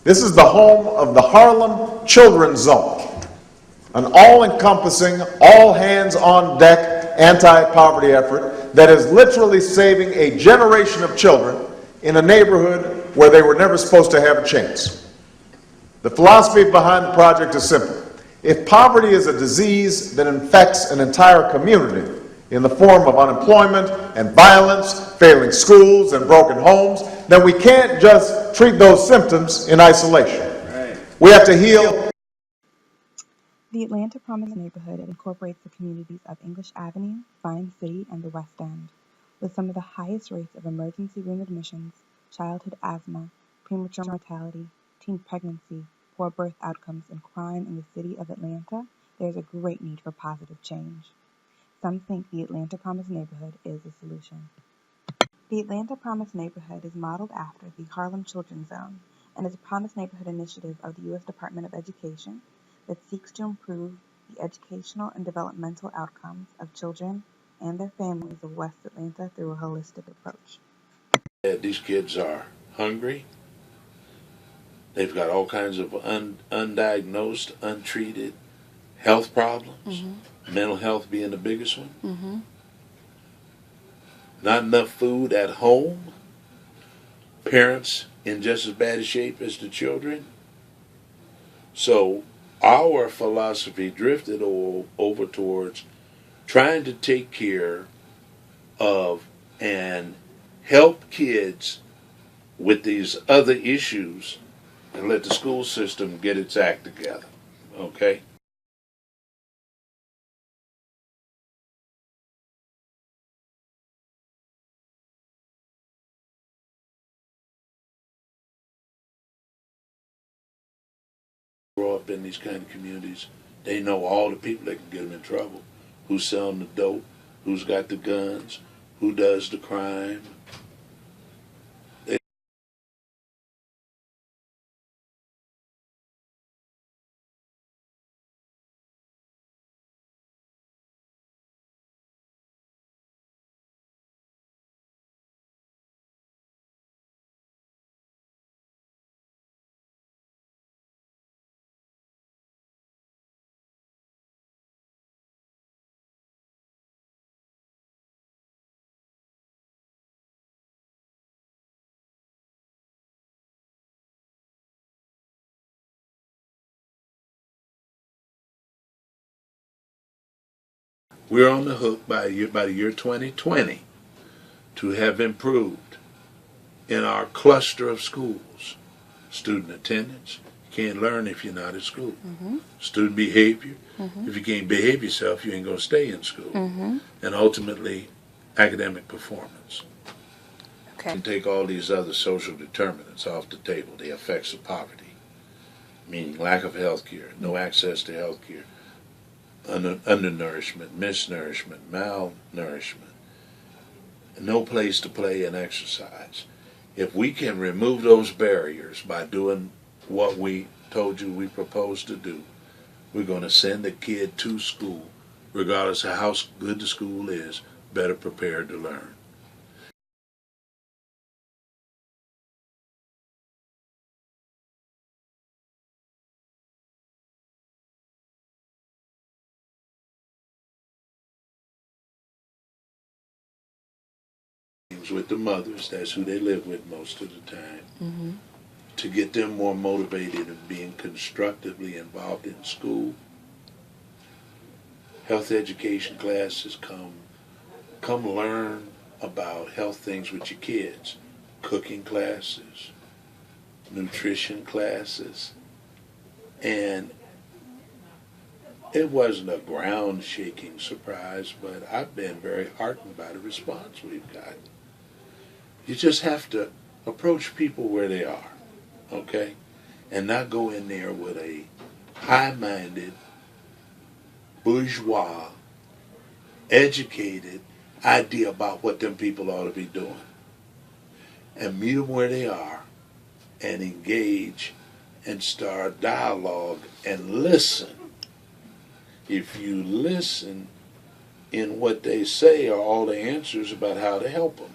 This is the home of the Harlem Children's Zone, an all-encompassing, all-hands-on-deck anti-poverty effort that is literally saving a generation of children in a neighborhood where they were never supposed to have a chance. The philosophy behind the project is simple. If poverty is a disease that infects an entire community in the form of unemployment and violence, failing schools and broken homes, then we can't just treat those symptoms in isolation. Right. We have to heal. The Atlanta Promise neighborhood incorporates the communities of English Avenue, Vine City, and the West End, with some of the highest rates of emergency room admissions, childhood asthma, premature mortality, teen pregnancy, poor birth outcomes, and crime in the city of Atlanta. There is a great need for positive change. Some think the Atlanta Promise neighborhood is the solution. The Atlanta Promise neighborhood is modeled after the Harlem Children's Zone and is a Promise Neighborhood initiative of the U.S. Department of Education that seeks to improve the educational and developmental outcomes of children and their families of West Atlanta through a holistic approach. These kids are hungry. They've got all kinds of undiagnosed, untreated health problems. Mental health being the biggest one. Not enough food at home. Parents in just as bad a shape as the children. So our philosophy drifted over towards trying to take care of and help kids with these other issues and let the school system get its act together. Okay? Grow up in these kind of communities, they know all the people that can get them in trouble. Who's selling the dope, who's got the guns, who does the crime. We're on the hook by the year 2020 to have improved in our cluster of schools. Student attendance, you can't learn if you're not at school. Student behavior, if you can't behave yourself, you ain't going to stay in school. And ultimately, academic performance. Okay. And take all these other social determinants off the table, the effects of poverty, meaning lack of health care, no access to health care, undernourishment, misnourishment, malnourishment, no place to play and exercise. If we can remove those barriers by doing what we told you we propose to do, we're going to send the kid to school, regardless of how good the school is, better prepared to learn. With the mothers, that's who they live with most of the time, to get them more motivated and being constructively involved in school. Health education classes, come learn about health things with your kids. Cooking classes, nutrition classes, and it wasn't a ground-shaking surprise, but I've been very heartened by the response we've gotten. You just have to approach people where they are, okay? And not go in there with a high-minded, bourgeois, educated idea about what them people ought to be doing. And meet them where they are and engage and start dialogue and listen. If you listen in what they say are all the answers about how to help them.